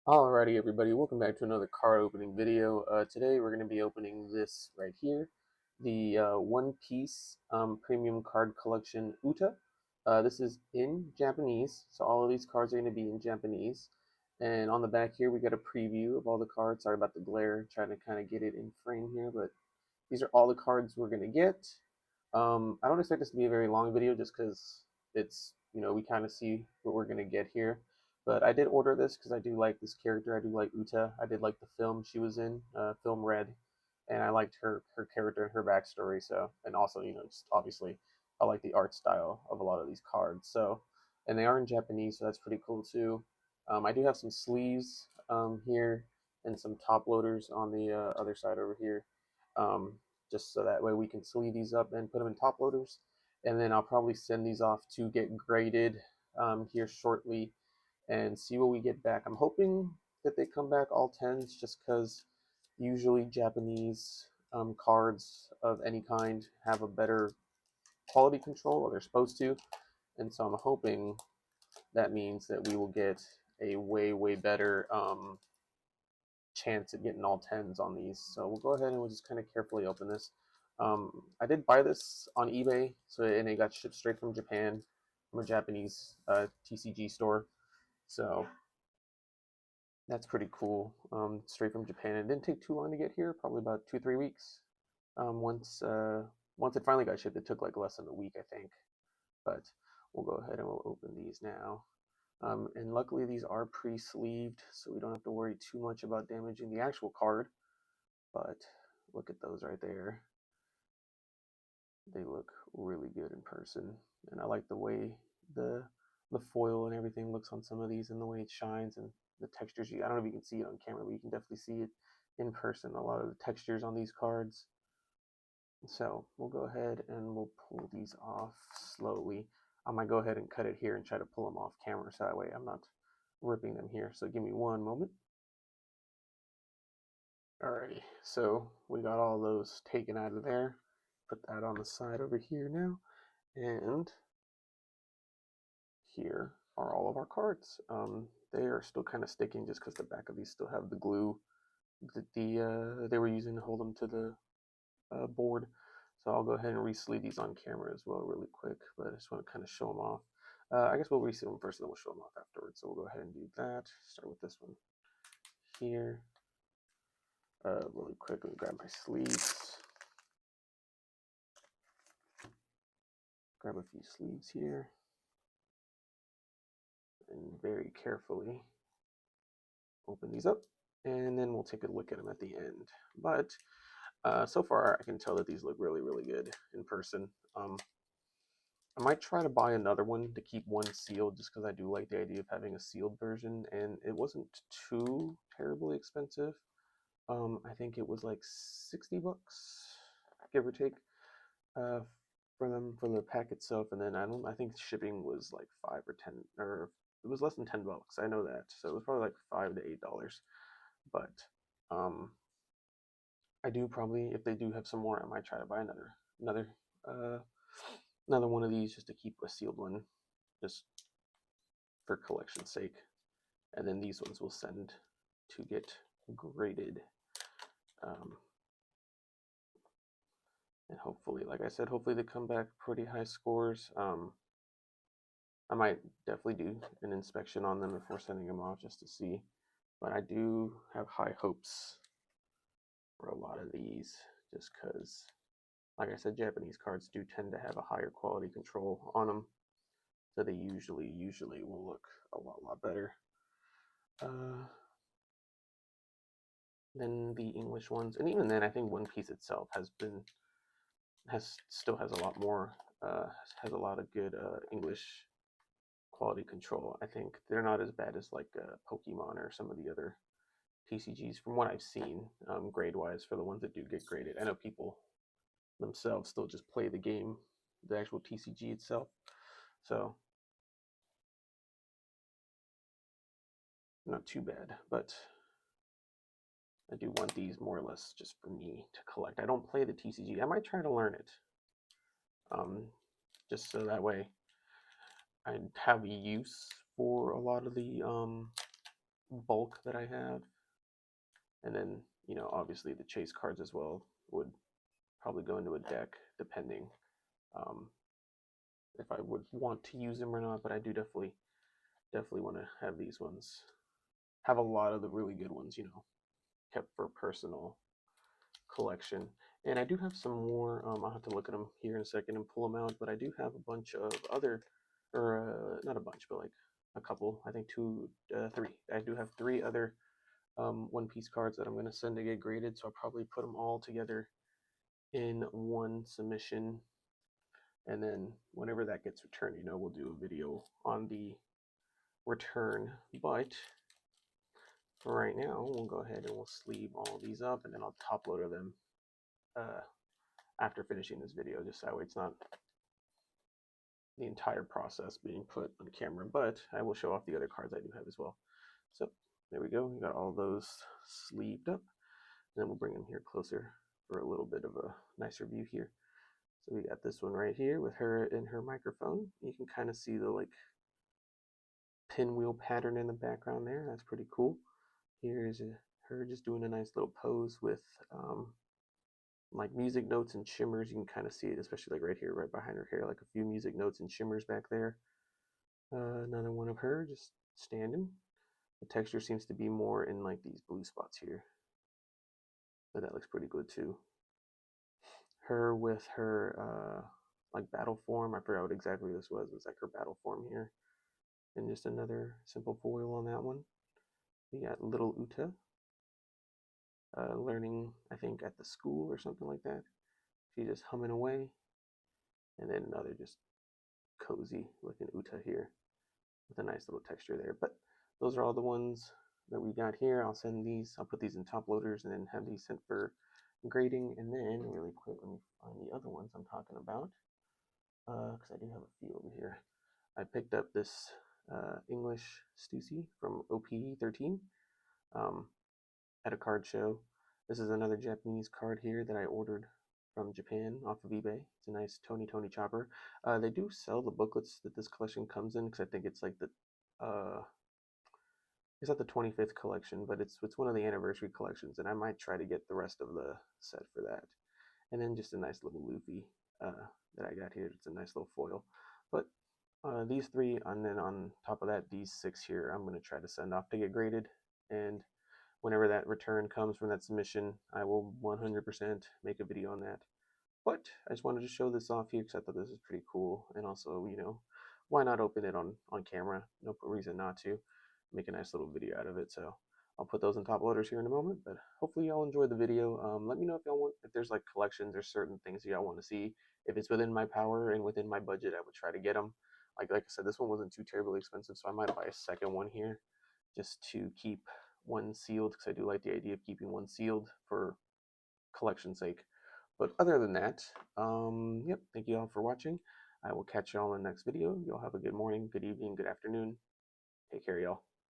Alrighty, everybody, welcome back to another card opening video. Today we're going to be opening this right here, the One Piece Premium Card Collection Uta. This is in Japanese, so all of these cards are going to be in Japanese. And on the back here, we got a preview of all the cards. Sorry about the glare, trying to kind of get it in frame here, but these are all the cards we're going to get. I don't expect this to be a very long video just because it's, we kind of see what we're going to get here. But I did order this because I do like this character. I do like Uta. I did like the film she was in, film Red, and I liked her character and her backstory. So, and also, just obviously, I like the art style of a lot of these cards. So, and they are in Japanese, so that's pretty cool too. I do have some sleeves here and some top loaders on the other side over here. Um, just so that way we can sleeve these up and put them in top loaders. And then I'll probably send these off to get graded here shortly and see what we get back. I'm hoping that they come back all 10s just because usually Japanese cards of any kind have a better quality control, or they're supposed to. And so I'm hoping that means that we will get a way better chance at getting all 10s on these. So we'll go ahead and we'll just kind of carefully open this. I did buy this on eBay, and it got shipped straight from Japan, from a Japanese TCG store. So that's pretty cool. Straight from Japan. It didn't take too long to get here, probably about 2-3 weeks. Once it finally got shipped, it took like less than a week, I think. But we'll go ahead and we'll open these now. And luckily these are pre-sleeved, so we don't have to worry too much about damaging the actual card. But look at those right there. They look really good in person, and I like the way the the foil and everything looks on some of these, and the way it shines and the textures. I don't know if you can see it on camera, but you can definitely see it in person. A lot of the textures on these cards. So we'll go ahead and we'll pull these off slowly. I might go ahead and cut it here and try to pull them off camera, so that way I'm not ripping them here. So give me one moment. Alrighty, so we got all those taken out of there. Put that on the side over here now. And here are all of our cards. They are still kind of sticking just because the back of these still have the glue that they were using to hold them to the board. So I'll go ahead and re-sleeve these on camera as well really quick, but I just want to kind of show them off. I guess we'll re-sleeve them first and then we'll show them off afterwards. So we'll go ahead and do that. Start with this one here. Really quick, let me grab my sleeves. Grab a few sleeves here. And very carefully open these up, and then we'll take a look at them at the end. But so far, I can tell that these look really good in person. I might try to buy another one to keep one sealed, just because I do like the idea of having a sealed version, and it wasn't too terribly expensive. I think it was like 60 bucks, give or take, uh, for them for the pack itself, and then I think shipping was like 5 or 10, or it was less than 10 bucks. I know that, so it was probably like $5 to $8. But um, I do probably, if they do have some more, I might try to buy another uh, another one of these just to keep a sealed one, just for collection's sake. And then these ones will send to get graded. Um, and hopefully, like I said, hopefully they come back pretty high scores. I might definitely do an inspection on them before sending them off just to see. But I do have high hopes for a lot of these, just because, like I said, Japanese cards do tend to have a higher quality control on them, so they usually will look a lot better than the English ones. And even then, I think One Piece itself still has a lot more has a lot of good English quality control. I think they're not as bad as like Pokemon or some of the other TCGs from what I've seen, grade wise, for the ones that do get graded. I know people themselves still just play the game, the actual TCG itself. So not too bad, but I do want these more or less just for me to collect. I don't play the TCG. I might try to learn it, um, just so that way I have a use for a lot of the bulk that I have, and then obviously the chase cards as well would probably go into a deck depending um, if I would want to use them or not. But I do definitely want to have these ones. Have a lot of the really good ones, kept for personal collection. And I do have some more. I'll have to look at them here in a second and pull them out. But I do have a bunch of other, or not a bunch, but like a couple. I think three. I do have three other One Piece cards that I'm going to send to get graded. So I'll probably put them all together in one submission. And then whenever that gets returned, we'll do a video on the return. But for right now, we'll go ahead and we'll sleeve all these up, and then I'll top loader them after finishing this video, just that way it's not the entire process being put on camera. But I will show off the other cards I do have as well. So there we go. We got all those sleeved up. And then we'll bring them here closer for a little bit of a nicer view here. So we got this one right here with her in her microphone. You can kind of see the like pinwheel pattern in the background there. That's pretty cool. Here's her just doing a nice little pose with like music notes and shimmers. You can kind of see it, especially like right here, right behind her hair, like a few music notes and shimmers back there. Another one of her just standing. The texture seems to be more in like these blue spots here, but that looks pretty good too. Her with her like battle form. I forgot what exactly this was. It was like her battle form here, and just another simple foil on that one. We got little Uta learning, I think, at the school or something like that. She's just humming away. And then another just cozy looking Uta here with a nice little texture there. But those are all the ones that we got here. I'll put these in top loaders and then have these sent for grading. And then really quick, let me find the other ones I'm talking about, because I do have a few over here. I picked up this English Stussy from OP13 at a card show. This is another Japanese card here that I ordered from Japan off of eBay. It's a nice Tony Chopper. They do sell the booklets that this collection comes in, because I think it's like it's not the 25th collection, but it's one of the anniversary collections, and I might try to get the rest of the set for that. And then just a nice little Luffy that I got here. It's a nice little foil. But these three, and then on top of that, these six here, I'm going to try to send off to get graded. And whenever that return comes from that submission, I will 100% make a video on that. But I just wanted to show this off here because I thought this is pretty cool. And also, why not open it on camera? No reason not to. Make a nice little video out of it. So I'll put those in top loaders here in a moment. But hopefully y'all enjoyed the video. Let me know if y'all want, if there's like collections or certain things y'all want to see. If it's within my power and within my budget, I would try to get them. Like I said, this one wasn't too terribly expensive, so I might buy a second one here just to keep one sealed, because I do like the idea of keeping one sealed for collection sake. But other than that, yep, thank you all for watching. I will catch y'all in the next video. Y'all have a good morning, good evening, good afternoon. Take care, y'all.